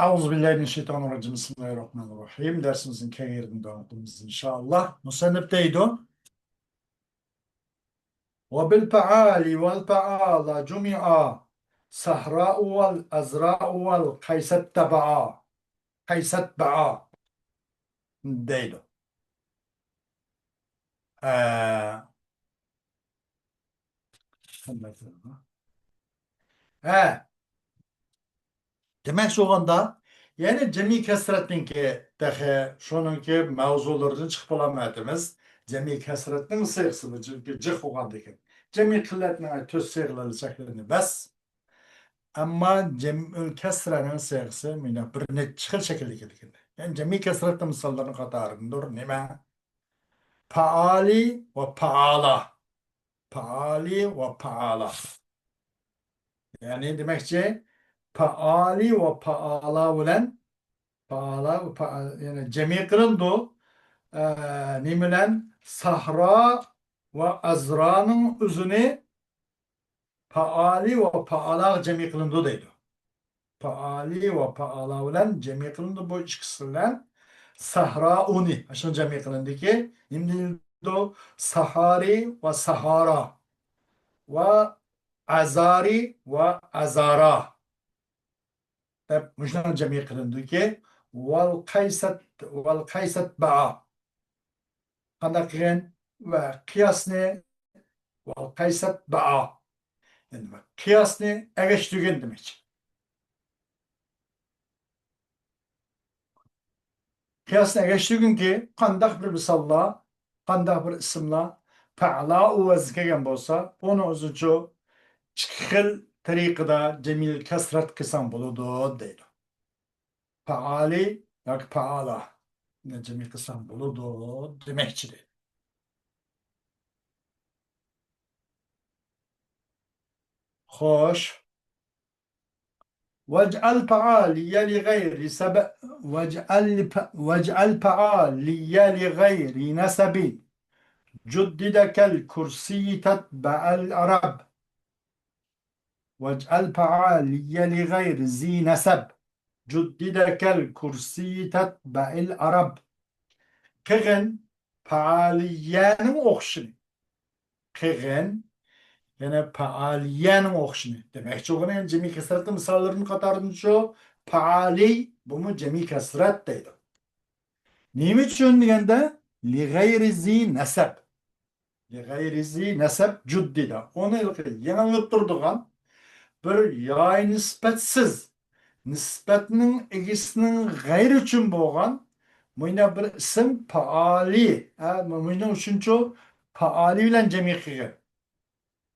Euzubillahimineşşeytanirracim. Bismillahirrahmanirrahim. Dersimizin keyfini dağıtımız inşallah. Musannif deydi. Ve bil faali vel faala cumi'a sahra'u vel azra'u vel kaysetteba'a. Kaysetteba'a deydi. Ee, he, demek şu anda yani cemi kesretninki dahi şununki mevzulardan çıkıp olamadığımız cemi kesretnin sıyıksıdır. Çünkü cık oğandaki. Cemi kılletine töz sıyıkları şeklini bas. Ama cem'ül kesrenin sıyıksı mine bir ne çıkıl şekilde gelir. Yani cemi kesretnin misallarının katarındır. Nime? Paali ve paala. Paali ve paala. Yani demekçe paali ve paala ulen paala, yani cemi kılındı. Nimelen Sahra ve Azra'nın üzüne paali ve paala cemi kılındı deydi. Paali ve paala ulen cemi kılındı bu ikisinden Sahra uni. Aşın cemi kılındı ki şimdi Sahari ve Sahara ve Azari ve Azara. Hep müşten cemi kılındı ki vel kayset ba'a. Kandakiyen ve kıyas ne? Ve kaysat ba'a. Yani kıyas ne? Egeçtügen demek. Kıyas ne? Egeçtügen ki kandak bir misalla, kandak bir isimla fa'la u vezkegen bolsa, onu uzuncu çıkıl tarikada cemil kesret kısan buludu deydi. Fa'ali yak fa'ala. Ne cemil kısan buludu demekçidir. Hoş. واجعل فعالي لغير سبب واجعل فعالي لغير نسب جدد كالكرسي تتبع العرب واجعل فعالي لغير ذي نسب جدد كالكرسي تتبع العرب كغن فعاليان أخشن كغن yani paaliyen okşunu. Demek çok önemli. Cemi kesretli misallarının katarının şu paali bu mu cemi kesret deydi. Neyim için diyende li gayri zi nesep. Li gayri zi nesep cüddide. Onu yanılıp durduğun bir yay nispetsiz nispetinin egisinin gayri için boğan muyna bir isim paali. Muyna üçüncü paali ile cemi kıyır.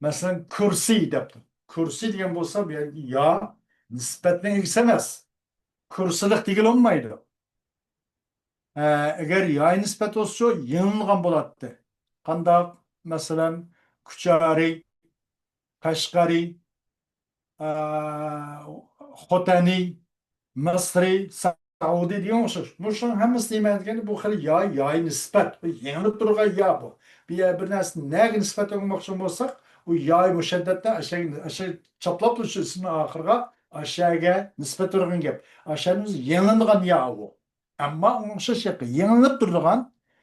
Mesela kursi yaptım. Kursi diyen bolsa bir ya nispetle yükselmez. Kursilik değil olmaydı. Eğer ya nispet olsa yanılgan bolattı. Kanda mesela Kuchari, Kaşgari, Hotani, Mısri, Saudi diye oluşur. Bu şu hemisi demek bu hali ya nispet. Yanılıp durgan ya bu. Bir nesne neye nispet olmak için olsak o yay müşeddetle aşağı çaplap düşü ismi ahırga aşağıya nispet durgan gap. Aşağınız yanılgan ya bu. Ama onun şu şekli yanılıp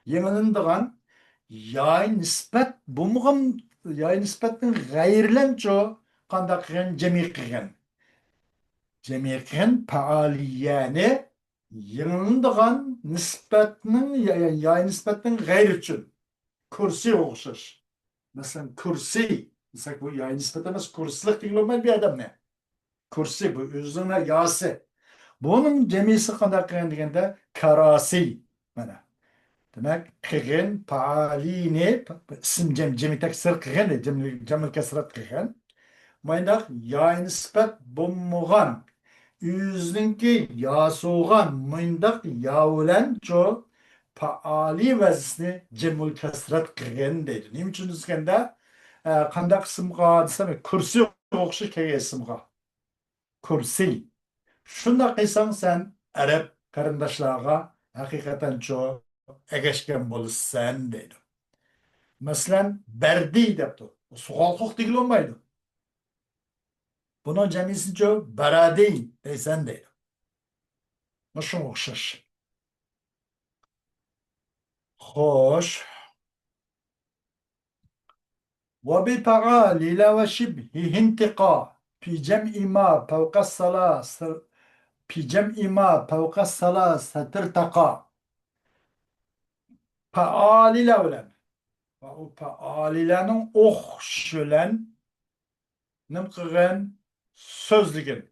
yanılındığın yay nispet bu muğam yay nispetin gayrilenço kandak cemi kıgen. Cemiyetin faaliyeni yanıldıgan nispetinin yay nispetinin gayr için kursi okşaş. Mesela kursi mesela bu yay nispet emez kurslik değil olmayan bir adam ne? Kursi bu üzerine yası. Bunun cemisi kadar kıgen degende karasi. Mana. Demek kıgen faalini isim cemi teksir kıgen cemil kesret kıgen. Maynak yay nispet bulmuğan yüzünki yasuğan mındak yavlen ço paali vezni cemul kesret kıgen deydi. Nim için düzgende kandak sımga desem kursi okşu keye sımga. Kursi. Şunda kıysan sen Arap karındaşlığa hakikaten ço egeşken bolsan deydi. Mesela berdi deydi. Soğuk değil olmaydı. Bunun cemisi ço beradi deysen deydi. Şunga okşaş. Xoş. وبفعال وشبهه انتقاء في جمع ما فوق الثلاث في جمع ما فوق الثلاثة ارتقى فعال لولا فعال لنن okşulan nimqigen sözlügün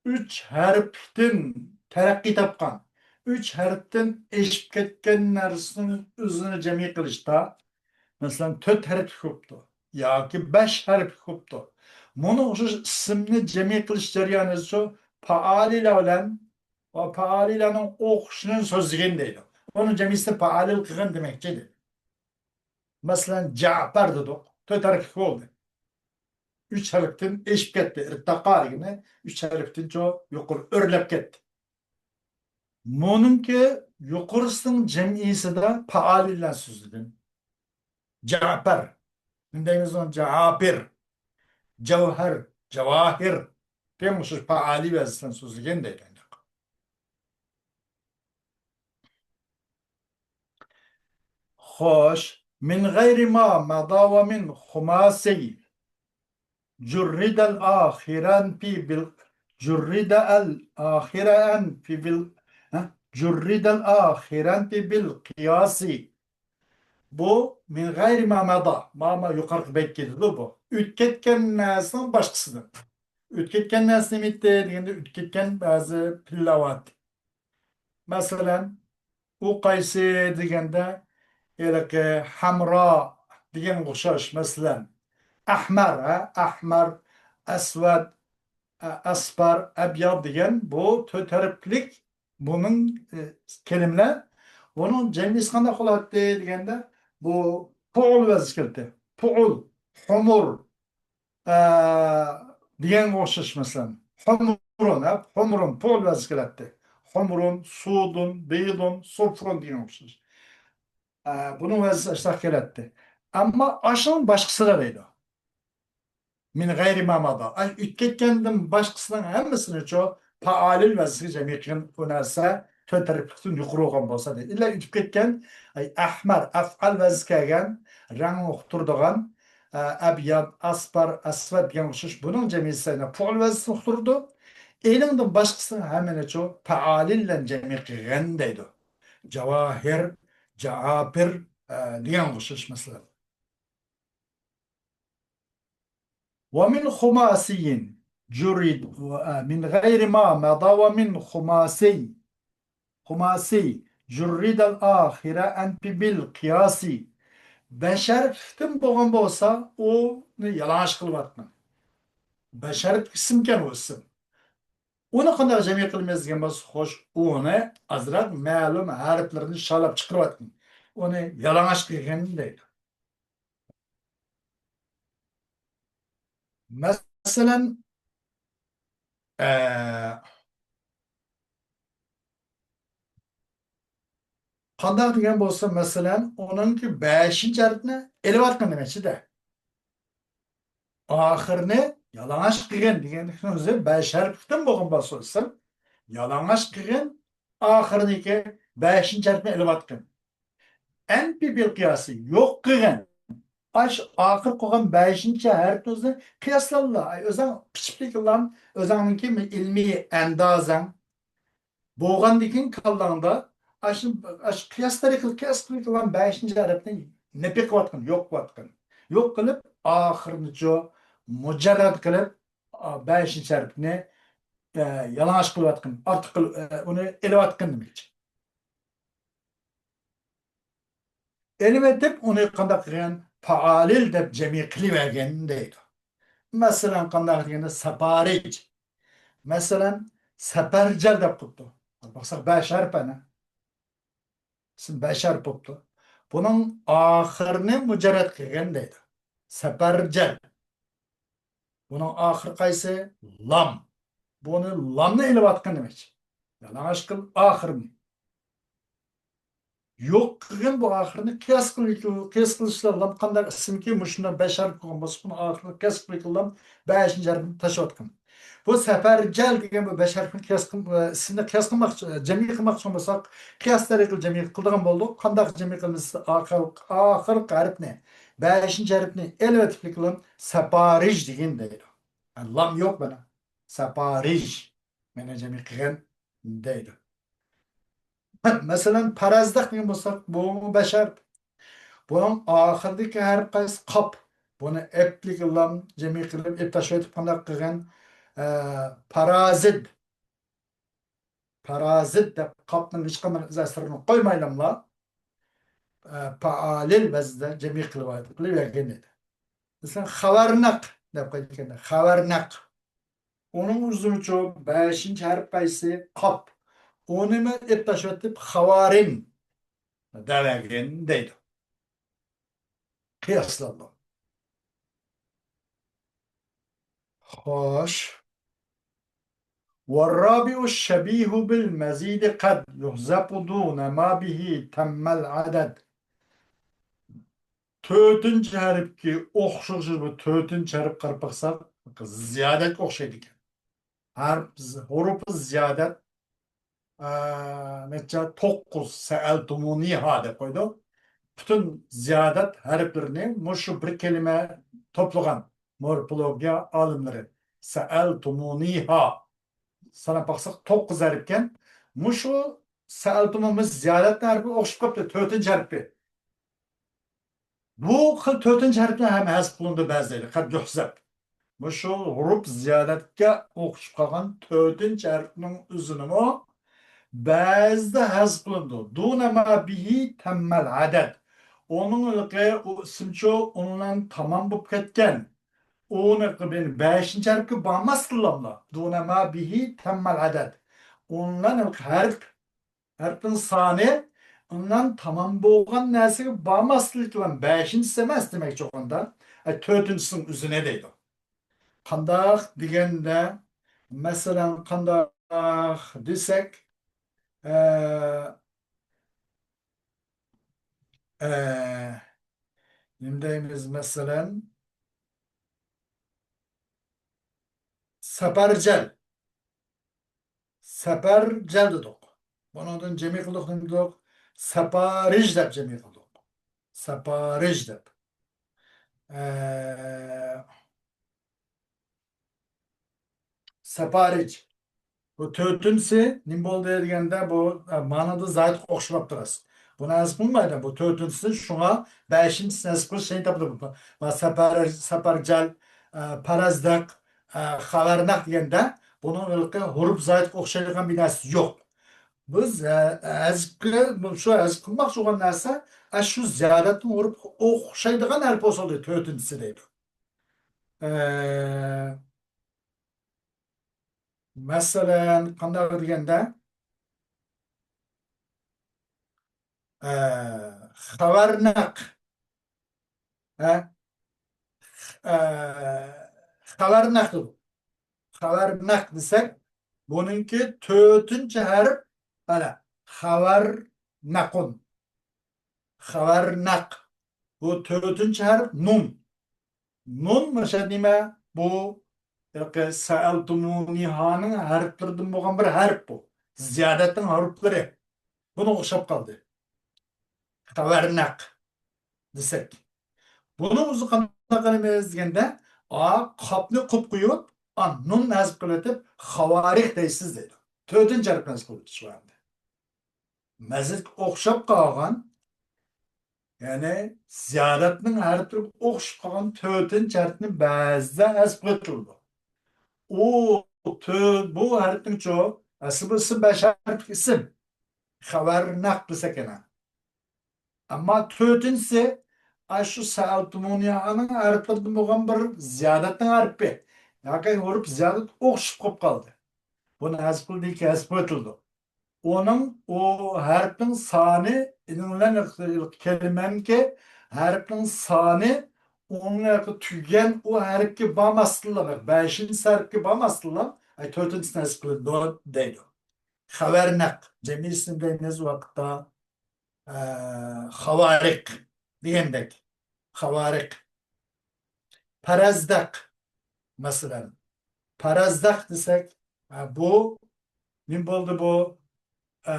üç harften terakki tapkan üç harften eşip ketken narsının özünü cemi kılışta mesela 4 harf koptu yoki 5 harf koptu. Bunu şu ismini cemi kılış jarayoni şu faaliyle bilen ve faalilenin okşunun sözlügün deydi. Onun cemisi faalil kılgın demekçidir. Mesela Cafer dedik. 4 harf oldu. Üç harften eşip ketdi. İrtiqa degeni üç harften çok yukarı örlep ketdi. Bununki yukarısının cemisi de faal ile sözlüdün. Cafer. Deyimiz on Cabir. Cevher. Cevahir. Demişiz faali vezden sözlügen deyildi. Hoş. Min gayri ma mada ve min humasi جرد الآخران في بال جرد الآخران في بال جرد الآخران في بالقياس bu min gayri ma mada ma yukarı bekledik bu ütketken nesinin başkasıdır ütketken nesini mitti degende ütketken bazı pillavat mesela u qaysi degende elke hamra degen o'xshash mesela ahmar ahmar asvad asfar, ebyad degan bu to'tariplik bunun kelimeler. Bunun cemisi qanday qo'ladi deganda bu puul vazi keldi. Puul, humur e, degan o'xshash masalan. Humurun puul vazi keladi. Humurun, sudun, beydun, sufrun degan o'xshash. Bunun vazi ashtaq keladi. Ammo ashun boshqasilar deydi. Min gayri mamada. Ay ütketkendim başkasının hemmisini çoğu faalil vazisi cemiyetin unasa töteripliktin yukarı olgan bolsa deydi. İlla ütketken ay ahmar afal vazisi kelgen rang uqturduğan abyad aspar asvad degan o'xshash bunun cemiyetine faal vazisi uqturdu. Elingden başkasının hemini çoğu faalille cemiyet qilgan deydi. Cevahir, caapir degan o'xshash mesela. ومن خماسي جرد من غير ما مضى ومن خماسي جرد الآخرة أنت بالقياس Beşeriftin boğan olsa o yalaş kılvatma. Beşerif isimken o isim. Onu kadar cemi kılmazken bas hoş onu azrak malum harflerini şalap çıkırvatma. Onu yalaş kılgen değil. Mesela eee qandaq degan bo'lsa, masalan, onunki 5-chi harfni elib atgan demekçi-de. Oxirini yalang'och qilgan deganning o'zi 5 harfdan bo'lgan bo'lsa, yalang'och qilgan oxiriniki 5-chi harfni elib atgan. Anpi bil qiyosi yo'q qilgan. Aş oxir qo'ygan 5-chi harfni o'zi qiyoslalla. O'zing pichiplik bilan o'zingning ilmiy andozang bo'lgandan kallangda kıyas kılınan 5-ci harfni nepi qilyotgan, yo'q qilyotgan. Yo'q qilib, oxirigacha mujarrad qilib 5-ci harfni yalang'och qilyotgan, ortiq uni elayotgan demakchi. Elib etib, uni qanday qilgan faolil deb jami qilavergan deydi. Masalan, qanday deganda saparij. Masalan, saparjal deb qo'yibdi. Baqsaq 5 harf ana. Beşer poptu. Bunun ahirini mücerred qilgan deydi. Saparjal. Bunun ahiri qaysi? Lam. Buni lamni ilib atgan demek. Yalang'och qil ahirini. Yo'q qilgan bu ahirini qiyos qilishlar lam qanday ismki mushunda bashar qilgan bo'lsa buni ahirini qiyos qilgan 5-ci harfini tashlab atgan. Bu sefercel degan bu beş harfni qiyas ismini qiyas qilmoqchi, jami qilmoqchi bo'lsak, qiyas tariqli jami qildigan bo'ldik. Qanday jami qilamiz? Oxirgi harfni, 5-chi harfni elvatiflik bilan saparij degan deydi. Lam yo'q bana. Saparij. Mana jami qilgan deydi. Masalan, parazdak degan bo'lsak, bu 5 harf. Bunun oxiridagi harf qaysi? Qop. Buni eplik lam jami qilib, ep tashlab qanday qilgan? Parazit. Parazit deb qopning hech qanday asrini qo'ymaylamlar. Faalil vazda jami qilib bergan edi. Masalan, xabarnaq deb qo'ygan. Xabarnaq. Onun uzunço 5-ci harf qaysi? Qop. Onu ep tashlab xavarin degan deydi. Qiyoslandim. Xo'sh. والرابع الشبيه بالمزيد قد يحذف دون ما به تم العدد. Dördüncü harfki o'xshashi bu dördüncü harf qarab baqsaq ziyodat o'xshaydi ekan. Harf hurufi ziyodat necha 9 sa'altumuniha deb qo'ydi. Bütün ziyodat harflarini mushu bir kelime toplagan morfologiya olimlari sa'altumuniha sana baqsaq 9 harfken mushu sa'altumumuz ziyodat harfi o'xshab qolibdi 4-chi harfi. Bu xil 4-chi harfni ham hazf qilindi ba'zileri qad yuhzab. Mushu huruf ziyodatga o'xshab qolgan 4-chi harfning o'zini ba'zida hazf qilindi. Duna ma bihi tammal adad. Onun ilqi o ismcho ondan tamam bo'lib ketgan. Onu qilib 5-chi harfga bormasdilar. Duna ma bihi tammal adad. Ondan ilqi harfning soni ondan tamam bo'lgan narsaga bormaslik bilan 5-chisi emas demakchi onda. 4-chisining o'zine deydi. Qandoq deganda masalan qandoq desak nima deymiz masalan saparjal dedik. Bundan jami qildik dedik. Saparij deb jami qildik. Saparij deb. Saparij. Bu dördüncüsü nima bo'ldi deganda bu ma'noda zayt o'xshab turasiz. Bu nasib bo'lmaydi. Bu dördüncüsü shunga 5-chi nasib qilish şey topdi. Va saparjal, parazdaq, xabarnaq deganda buning ilqi huruf zayt o'xshaydigan bir narsa yo'q. Biz shu azb qilmoqchi bo'lgan narsa shu ziyodatni huruf o'xshaydigan harf bo'lsa dördüncüsü deydi. Masalan qanday deganda xabarnaq xabarnaq xabarnaq desak buningki 4-chi harf ana xabarnaqun xabarnaq bu 4-chi harf nun o'sha nima bu sa'altumunihaning harflaridan bo'lgan bir harf bu ziyodatning harflari buni o'xshab qoldi xabarnaq desak bunun o'zi qanaqa qilamiz deganda qopni qilib qo'yib nun nazb qilib xavarih deysiz deydi 4-chi harf nazb qilib shu anda mazid o'xshab qolgan ya'ni ziyodatning harflari o'xshab qolgan 4-chi harfni ba'zida nazb qilinadi bu harfning çoğu asli isim 5 harf isim xabarnaq desak ana ama 4-chisi şu sa'altumuniyaning harflaridan bo'lgan bir ziyodatning harfi yoki huruf ziyodat o'xshab qolib qoldi buni hazb qildik hazb etildi onun o harfning soni kelimenki harfning soni onunla tügen o harfga bormasdilar 5-chi harfga bormasdilar 4-chisini hazb qildi deydi xabarnaq jami ism deymiz u vaqtda xavariq degandek xavariq parazdaq masalan Parazdaq desek, bu ne boldu bu? Ee,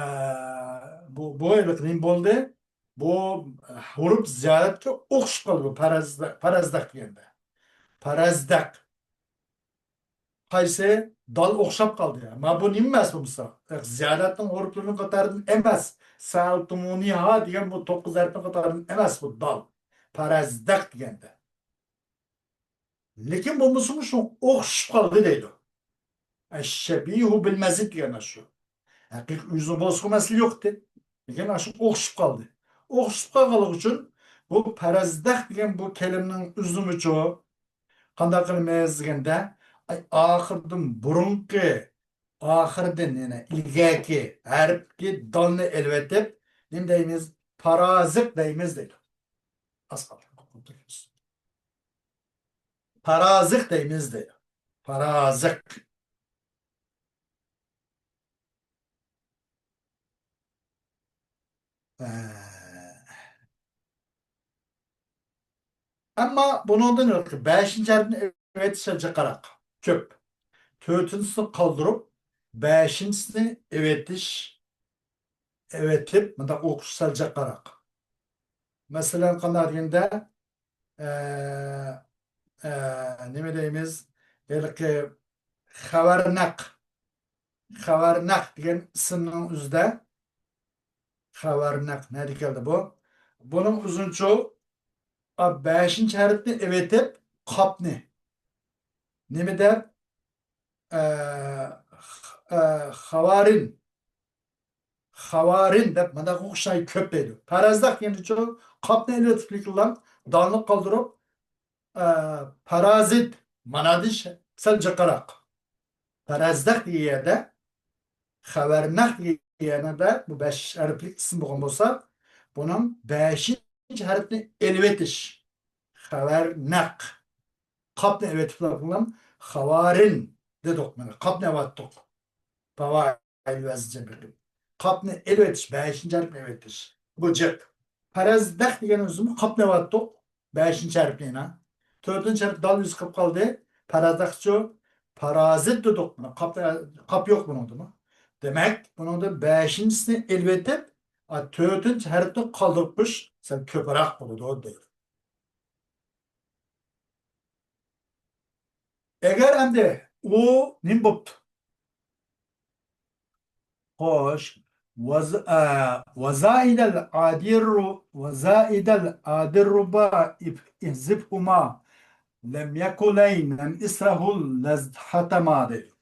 bu evet ne boldu? Bu hurup ziyaretke okşup kaldı bu parazdaq degende. Parazdaq. Qaysi dal okşap kaldı ya. Ma bu nimmas bu misa? Ziyaretin huruplarının katarının emas. Saltumuni diyen bu 9 harfin katarının emas bu dal. Parazdaq degende. Lekin bu musun okşup kaldı deydi. Eşşebihu bilmezit diyen şu. Hakik yüzü bozku mesele yoktu. Lekin aşı okşup kaldı. Okşup kaldığı için bu parazdaq degan bu kelimenin uzun çoğu qanday qilmaymiz deganda oxirdan burunqi oxirdan yana ilgaki harfki dalni elvatib nima deymiz? Parazit deymiz deydi. Asqal. Parazit deymiz deydi. Parazit. Ama bundan ötürü 5. harfini evet sadece qarak. Köp. 4'üncüsünü kaldırıp 5'incisini evetip bunda okuş sadece qarak. Mesela qanday deganda nima deymiz? Belki xabarnaq. Xabarnaq degan ismning o'zida xabarnaq nima keldi bu? Buning uzunchu 5. harfni evetib qopni nima deb xavarin xavarin deb mana o'xshay ko'p deydi. Parazdaq endi chu qopni evetib qilgan dalni qoldirib parazit mana dish sal jaqaraq. Parazdaq deganda xabarnaq deganda bu 5 harflik ism bo'lgan bo'lsa, buning 5 harfni elvetish. Xabarnaq. Qopni evetib qilgan xavarin dedik mana. Qopni evatdik. Pavay vazca bir. Qopni elvetish 5 harfni elvetish. Bu jiq. Parazdaq degan o'zimiz qopni evatdik 5 harfni. 4 harf dal yüz qilib qoldi. Parazdaqchi parazit dedik buni. Qop yo'q buningda mı? Demek bunun da 5'incisini elbette 4. harfni qoldirib qo'yish sal ko'proq bo'ladi deydi. Eğer endi u nim bo'pti? Xo'sh, vazaidal adirru vazaidal adirruba ihzibhuma lem yakulaynen israhul lazhatama deydi.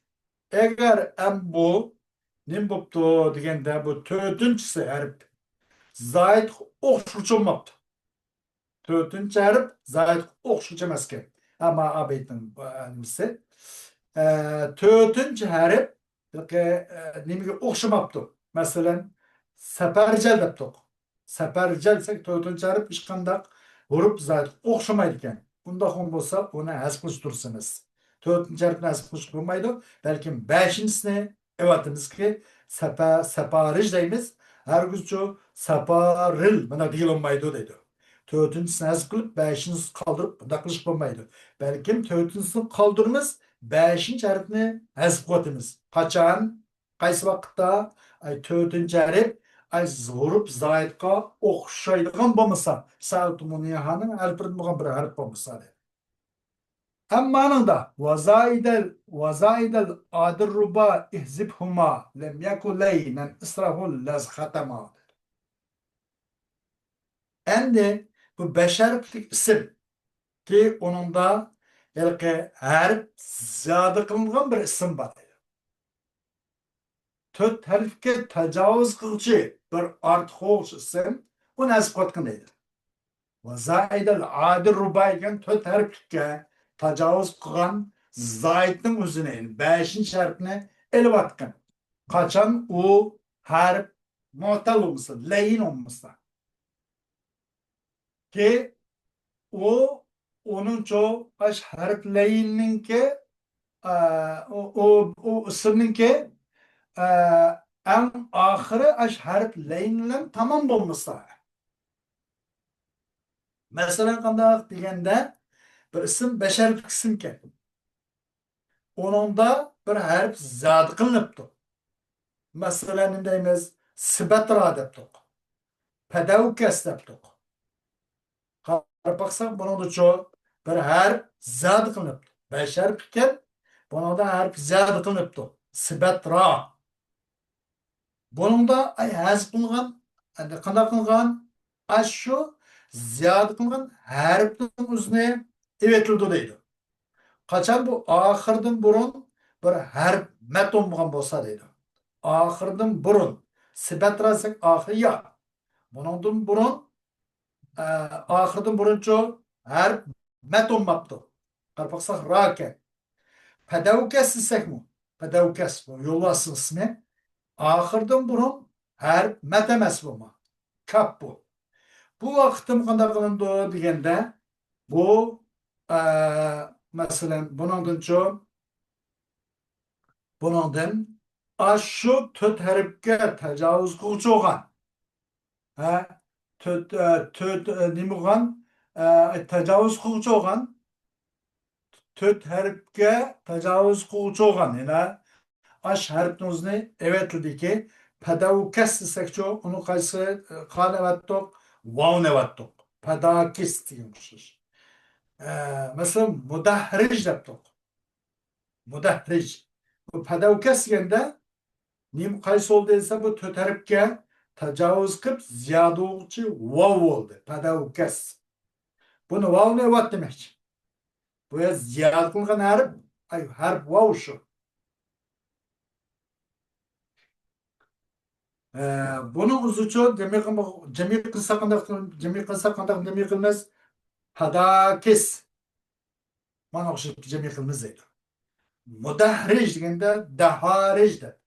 Eğer em bu nim bo'pti deganda bu 4'üncüsü harf zayid o'xshuvchi bo'lmabdi. 4. harf zayid o'xshuvchi emas ekan. Ama abeytin nimasi. 4. harf nimaga o'xshamabdi. Masalan, saparjal debdik. Saparjal desek 4. harf hech qanday huruf zayid o'xshamaydi ekan. Bundoq bo'lsa, buni hasb qilish durust emas. 4. harfni hasb qilish bo'lmaydi. Balkim 5'incisini evatimizki saparij deymiz. Harguzchu saparil buna deyilmaydi deydi. 4'üncüsünü hasb qilib 5'incisini qoldirib bunda qilish bo'lmaydi. Balkim 4'üncüsini qoldiramiz, 5. harfni hasb qilamiz. Qachon, qaysi vaqtda 4. harf huruf zoidga o'xshaydigan bo'lmasa, saltumuniyaning alifrin bo'lgan bir harf bo'lmasa. Hammanında vazaidel adirruba ihzibhuma lem yakuleynen israhul lazhatama. Endi bu 5 harflik isim ki onun da harf ziyade kılıngan bir isim var. 4 harfke tecavüz kılıcı bir artık isim bu nasıl kotkun deydi. Vazaidel adirruba eken 4 harfke tecavüz kılgan zaidin üzerine 5. harfine el batkın. Kaçan o harf muhtal olmasa, leyin olmasa. Ki o onun çoğu harflerininki o isimninki en ahırı harflerinden tamam olmasa. Mesela qanday deganda bir isim 5 harflik isimken. Onunda bir harf zat kılınıptı. Mesela ne deymiz? Sıbatra deptik. Pedavkes deptik. Qarab baksak bunun çok bir harf zat kılınıptı. Beş harf iken bununda harf zat kılınıptı. Sıbatra. Bunun da ay hazb kılgan, hani qanday kılgan? Aşu ziyade kılgan harfin üzerine evetildi deydi. Kaçan bu ahırdan burun bir harf met olmagan bolsa deydi. Ahırdan burun. Sibetrasak ahır ya. Bunun burun ahırdan burun çok harf met olmaptı. Qarpaqsaq rake. Pedavkes desek mi? Pedavkes bu. Yolvası ismi. Ahırdan burun harf met emas bu. Kap bu. Bu vakitim qanday qılındı degende bu mesela bunundan aşu töt harfga tajavuz qiluvchi bo'lgan. Ha, töt nima bo'lgan? Tajovuz qiluvchi bo'lgan. Töt harfga tajovuz qiluvchi bo'lgan. Yana aş harfning o'zini evetildiki padavkas desakchi uni qaysi qani evatdiq? Vavni evatdiq. Padakis demişiz. Mesela mudahrij depdik. Mudahrij. Bu pedavkas deganda nim qaysi oldu desa bu to'rt harfga tajovuz qilib ziyoda o'quvchi vav bo'ldi. Pedavkas. Buni vavni evat demakchi. Bu ziyoda qilgan harf, harf vav shu. Bunun uzucu cemi kısa kandak demi kılmaz pedakis. Bana okşayıp cemi kılmaz deydi. Mudahrij degende daharij de.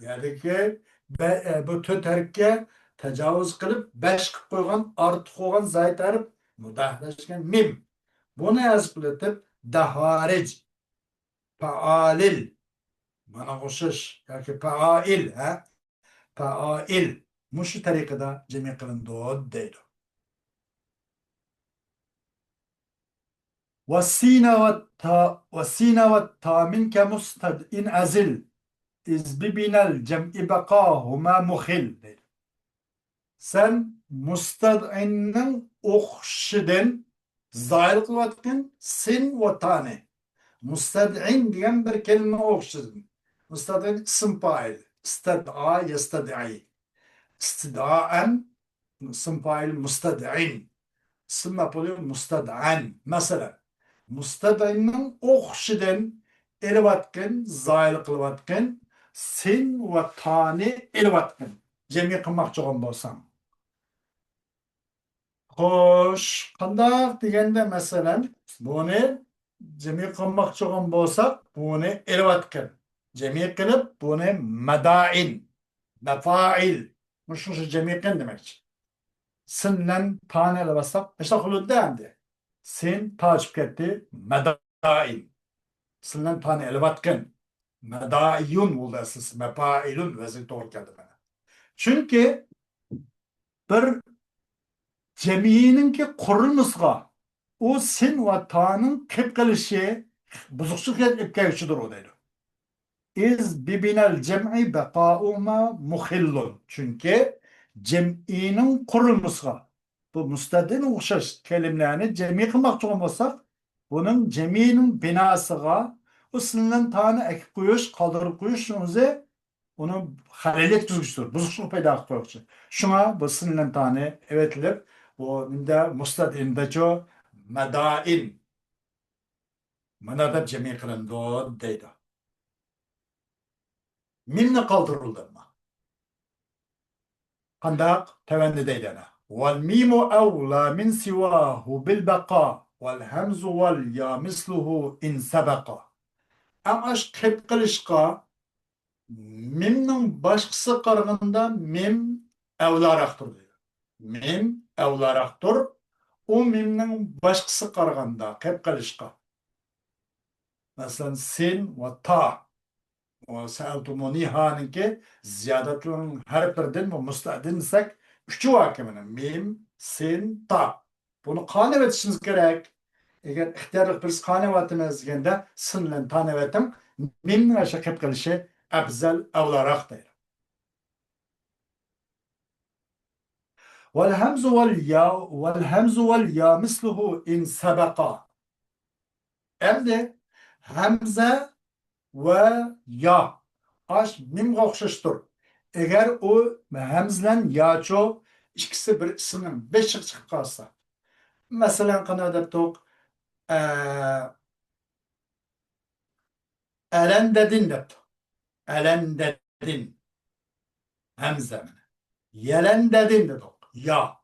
Yani ki bu to'rt harfga tajovuz qilib besh qilib qo'ygan ortiq qo'ygan zayd harf mudahrajgan mim. Buni yozib o'tib daharij, faalil mana o'xshash yoki fail, fail mushu tariqada jami qilindi deydi. والسين والتا منك مستدئن أزل إذ ببنا الجمع بقاهما مخل. Sen mustad'inin o'qishidan zoil qilayotgan sin va tani. Mustad'in degan bir kelma o'qishidin. Mustad'in ism fa'il. Istad'a yastad'i. İstida'an ism fa'il mustad'in. İsim maf'ul mustad'an. Mesela mustad'inin o'qishidan elayotgan, zoil qilayotgan sin va tani elayotgan. Jami qilmoqchi bo'lsam. Xo'sh, qandaq deganda masalan, buni jami qilmoqchi bo'lsak, buni elayotgan. Jami qilib, buni madain, mafail, mushu jami qilgan demakchi. Sindan tani elasak, işte qiluvdi endi. Sen tajib ketdi, madain. Sindan tani elayotgan. Madaiyun bo'ldi siz, mafailun vazni to'g'ri keldi mana. Chunki bir cemiyininki qurilmasiga o sin va ta'ning qilib qilishi buzuqchilik etganchidir o deydi. İz bibinal cem'i baqa'uma muhillun. Çünkü cem'inin qurilmasiga bu mustadin o'xshash kelimalarni cemi qilmoqchi bo'lsak, bunun ceminin binasiga o sindan ta'ni ekib qo'yish, qoldirib qo'yish o'zi uni xalal yetkazuvchidir, buzuqchilik paydo qilib qo'ymoqchi. Shunga bu sindan ta'ni evetilib bu nida mustadindacho madain mana da cemi qilindi deydi. Mimni qoldirildi. Qandaq tevendi deydi ana. Vel mimu awla min siwahu bil baqa vel hamzu vel ya misluhu in sabaqa. Amaş qilib qilishqa mimning boshqasi qaraganda mim avlaraqdir deydi. Mim avlaraqdir. O mimning boshqasi qaraganda qilib qilishqa. Masalan sin va ta. O sa'altumuni haninki ziyadatının her birden bu mustadinsak üçü vakiminin mim, sin, ta. Bunu kanevetişimiz gerek. Eğer ihtiyarlık bir kanevetimiz degende sinlen tanevetim mimning aşa qilib qilishi afzal avlaroq deydi. والهمز والياء مثله إن سبقا. Endi hamza ve ya aş mimga o'xshashdir. Agar u hamz bilan yacho ikkisi bir ismning beshiq chiqib qolsa, masalan qanday debdik, alendedin debdik. Alendedin hamza bilan. Yelendedin dedik. Ya.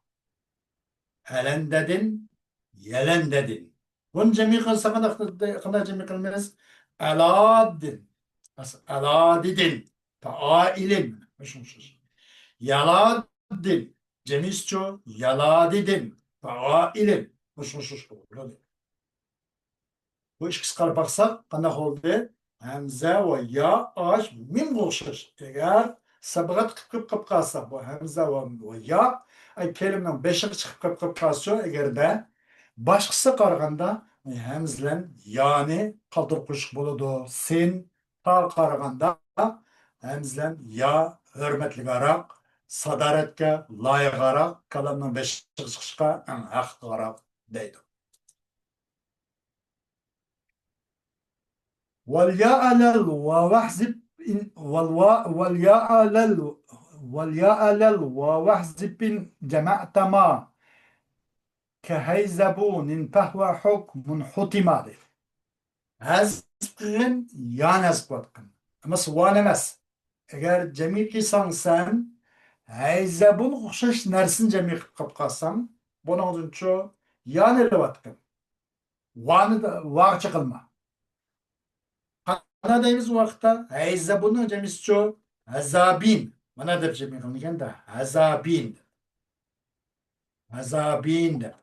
Alendedin, yelendedin. Bunu cemi kılsa kadar cemi kılmayız. Aladin. Aladidin. Failim. Müşmüşüz. Yaladin. Cemisço. Yaladidin. Failim. Müşmüşüz. Bu iş kıskar baksak kandak oldu. Hamza ve ya aş mim oluşur. Eğer sabıgat kıp kalsa bu hamza ve ya ay kelimden beşik çıkıp kalsa eğer de başkası qaraganda hamzlan yani qaldırıp qo'shiq bo'ladi. Sen ta qaraganda hamzlan ya hurmatligaroq, sadoratga loyiqaroq, kalamdan beşik chiqishga haqliroq deydi. والياء لل وواحذف والياء لل وواحذف جمعت ما كهيزبون فهو حكم حتما. Hazbin yan hazbatkin. Ama suvan emas. Eğer cemi qilsang sen hayzabun o'xshash narsani cemi qilib qolsang, buning uchun yan elayotgan. Vani vaqchi qilma. Mana deymiz vaqtda hayzabunni jamisi hazabin. Mana deb cemi qilganda hazabin. Hazabin deb.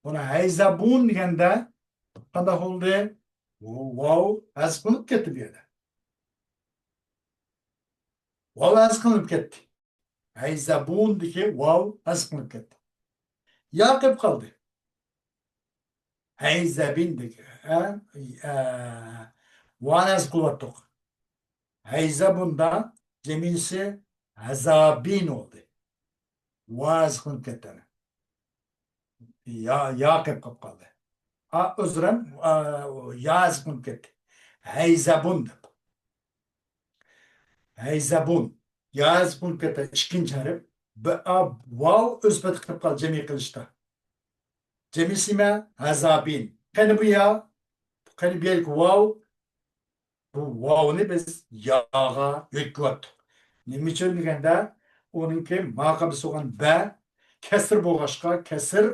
Buna hayzabun deganda qanday bo'ldi? Wow, az qilib ketdi bu yerda. Wow az qilib ketdi. Hayzabundiki wow az qilib ketdi. Ya qilib qoldi. Hayzabindiki wow az qilyaptiq. Hayzabunda jamisi hazabin oldu. Wow az qilib ketdi. Ya qilib qoldi. Özrem yaz qilib ketdi. Hayzabun deb. Hayzabun. Yaz qilib ketdi. Ikkinchi harf. Vav o'zbat qilib qoldi jami qilishda. Cemisime hazabin. Qani bu ya? Qani bu yerga vav? Bu vavni biz yaga yo'tqiyotdik. Nima uchun deganda oningki maqam so'gan ba kasr bo'lg'achqa kasr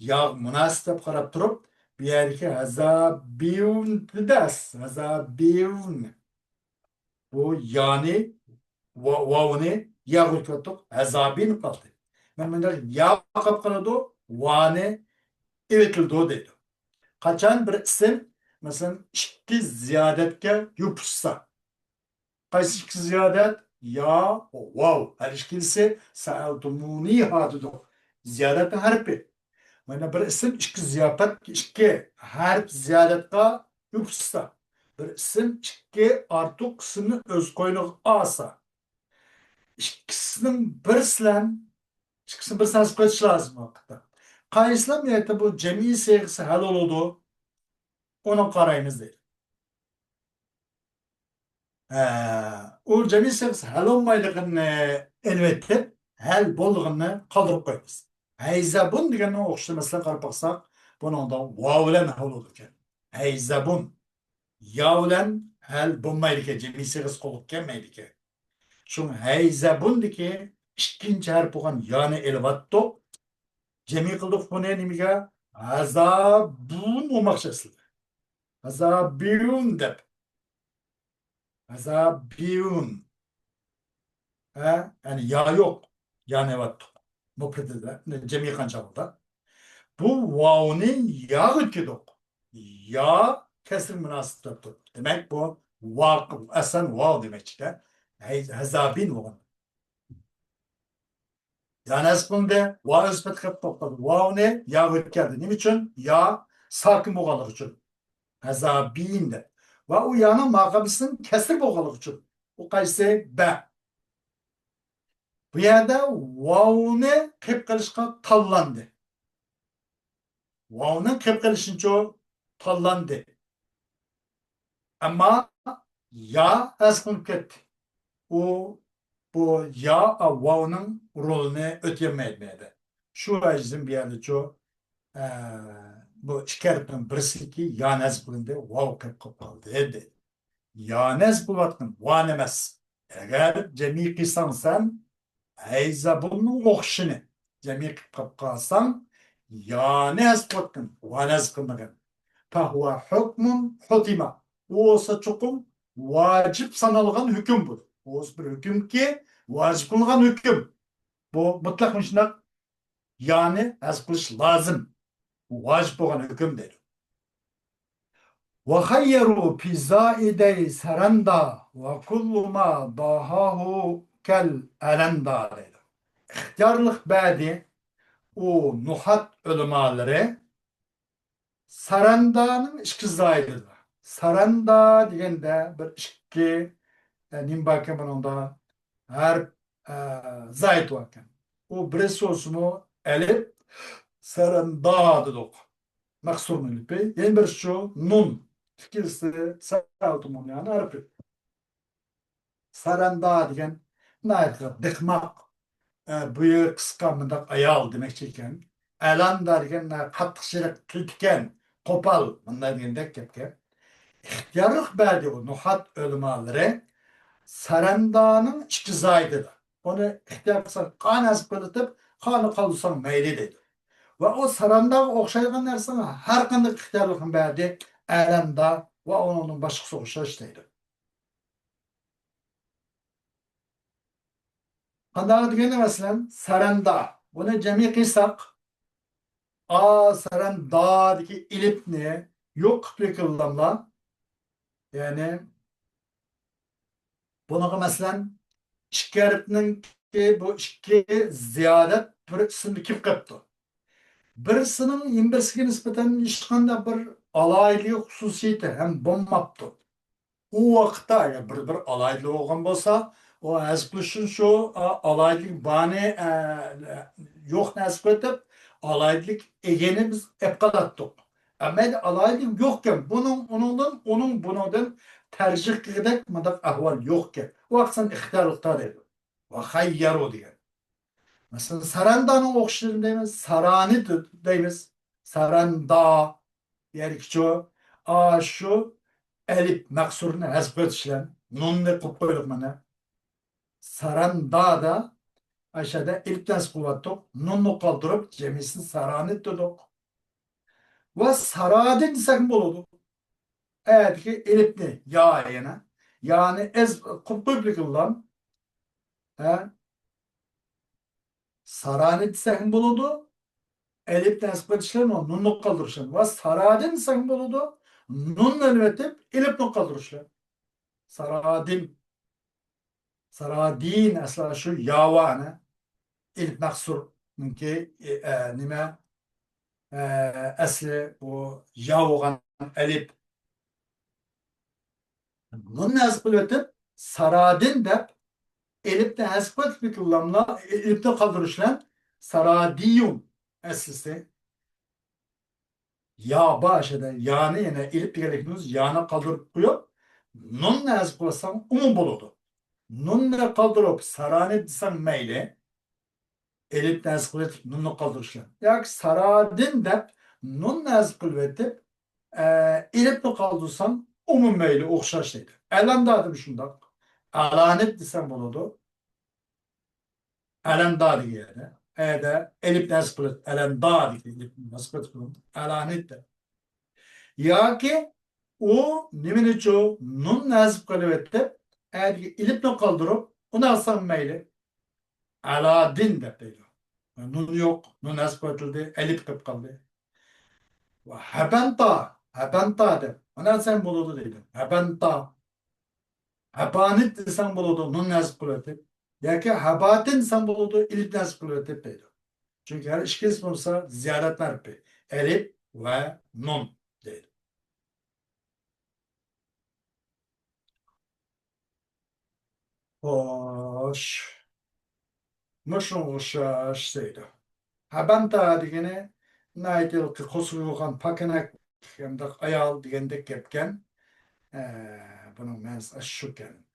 ya munosib qarab turib bir yerga hazabiyun dedas. Hazabiyun. Bu yani vavni ya yo'tqiyotdik. Hazabin qoldi. Men bunda ya qilib qoladi, vani evetildi deydi. Qachon bir ism masalan ikki ziyodatga yopishsa, qaysi ikki ziyodat? Ya, vav. Her ikisi sa'altumuni hadidu. Ziyodat harfi. Mana bir ism ikki harf ziyodatga yopishsa, bir ism ikki ortiq ismni o'z qo'yniga olsa, ikkisinin birisidan qo'yish lozim vaqtda. Qaysilar niyatda bu cemi siyg'isi hal oldu, onu qaraymiz deydi. O cemi siyg'isi hal olmaydigini elbette hal bo'ldigini qoldirib qo'yamiz. Hayzabun deganni o'xshamasdan qarab baqsaq, buningda vav bilan hal olur ekan. Hayzabun ya bilan hal bo'lmaydi ekan, cemi siyg'isi qo'lga kelmaydi ekan. Shu hayzabundiki ikkinchi harf bo'lgan yani elvatto cemi qildik buni nimaga? Azabun olmoqchi aslida. Azabiyun deb. Azabiyun. Yani ya yok. Yani evet. Mufredede. Cemi qancha bo'ldi? Bu vavni ya o'tkidik. Ya kasr munosib turibdi. Demak bu vaqf aslan vav demakchi-da. Hazabin bo'lgan. Yani aslında vav ispat qilib to'xtadi. Vavni ya o'tkazdi. Nima uchun? Ya sakin bo'lganligi uchun. Hazabin deb. ve o yana makabısının kesir boğalık için. O kayse be. Bu yerde vav'ını kıp kılışka tallandı. Vav'nın kıp kılışınca tallandı. Ama ya askın ketti. O bu ya vav'nın rolünü öteyemedi. Şu yüzden bir yerde çok bu şikayetinin birisi ki ya nezbulinde vav kıp kıp kaldı dedi. Ya nezbulatın vanemez. Eğer cemi kısan sen Eyza bunun okşunu. Cemi kıp kalsan ya nezbulatın vanezkılmagın. Fahuva hukmun hutima. O olsa çokum vacip sanılgan hüküm bu. O olsa bir hüküm ki vacip kılgan hüküm. Bu mutlak mı? Yani az kılış lazım. Vacip olan hüküm der. وَخَيَّرُوا فِي زَائِدَيْ سَرَنْدَا وَكُلُّ مَا ضَاهَاهُ كَالْأَلَنْدَا dedi. İhtiyarlık badi o nuhat ulemaları saranda'nın işki zayıdır. Saranda degende bir işki nim bakımın onda her zayit varken. O birisi olsun elip saranda dedik. Maksurun ilipi. Yeni bir şu nun. İkincisi saraltımın yani harfi. Saranda degen nayıkı dıkmak. Büyük kıska mındak ayal demek çeken. Elanda degen katlık şirek tütken. Kopal. Bunlar diyendek kepke. İhtiyarlık belki o nuhat ölümaları saranda'nın iştizaydıdır. Onu ihtiyar kısa kan azıp kılıtıp kanı kalırsan meyli dedi. Ve o saranda okşaygan narsana her kandak ihtiyarlıkın berdi elemda ve onun başka soğuşa işteydi. Kandağı digene mesela saranda. Bunu cemi kıysak a saranda'daki ilip ne? Yok bir kıllamla. Yani bunu mesela şikayetinin ki bu iki ziyaret birisini kim kaptı? Birisinin inbirsiga nispeten işkanda bir alaylı hususiyeti hem bulmaptı. O vaqtda ya bir alaylı olgan bolsa, o azqilishun şu alaylık bani yok nasip etip alaylık egeni biz epkalattık. Ama alaylık yokken onun bundan tercih kıdak madak ahval yokken. O vaksan ihtiyarlıkta dedi. Ve hayyaru diye. Mesela Saranda'nın okşuyorum deyimiz. Sarani deyimiz. Saranda. Diğer çoğu. A şu elip maksurunu ezbet işlen. Nunne kupkoyluk mana. Saranda da aşağıda elipten kuvvettik. Nunnu kaldırıp cemisini sarani dedik. Ve saradin desek buludu. Evet ki elipni ya yana. Yani ez kupkoyluk olan sarani desek buludu. Elip nasip işler o nunluk kaldırışlar. Ve saradin semboludu. Nun elbette elip nuk kaldırışlar. Saradin. Saradin asla şu yavane. Elip naksur. Münki nime asli o yavugan elip. Nun nasip elbette saradin de elipte hasbet bir kullanımla elipte kaldırışlar. Saradiyum aslisi. Ya başede yani yine ilip gerekmiyoruz yana kaldırıp koyup nun ne yazıp koysam umum buludu. Nun ne kaldırıp sarane desem meyle elip ne yazıp koyup nunnu kaldırışlar. Yani saradin de nun ne yazıp koyup ilip ne kaldırsam umum meyle okşaş dedi. Elen dadım şundak. Alanet desem buludu. Elen dadı yani. Elip ne yazıp koyup elen dadı. Elip ne yazıp koyup alanet de. Ya ki o nimeniço nun nazip kalivette eğer ilip kaldırıp onu alsam meyli ala din de deydi. Nun yok. Nun nazip kaldı. Elip kıp kaldı. Hebenta de. Ona sen buludu dedim. Hebenta. Hebanit sen buludu. Nun nazip kaldı. Ya ki hebatin sen buludu. İlip nazip kaldı deydi. Çünkü her işkis olsa ziyaretler pe. Elip ve nun deydi. Hoş. Muşun uşaş deydi. Ha ben da degene naydil ki kosuruğun pakenek hem de ayal degende kepken bunun mens aşşuken.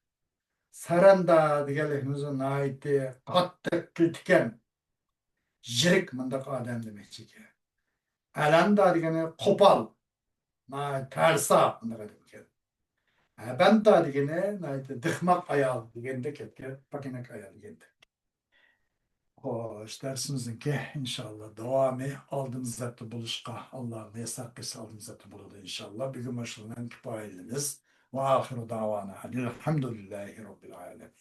Saranda degelikimizin nayti kattık kiltiken jirik mındak adam demek ki. Alanda degene kopal. Na tersa mındak demek. Ha ben da degene nayti dıkmak ayal degende kepken pakenek ayal degende. Hoş dersimizinki inşallah devamı aldığımız zaten buluşka Allah mesafesi aldığımız zaten burada inşallah bir gün başlanan kifayelimiz ve ahiru davana elhamdülillahi rabbil alemin.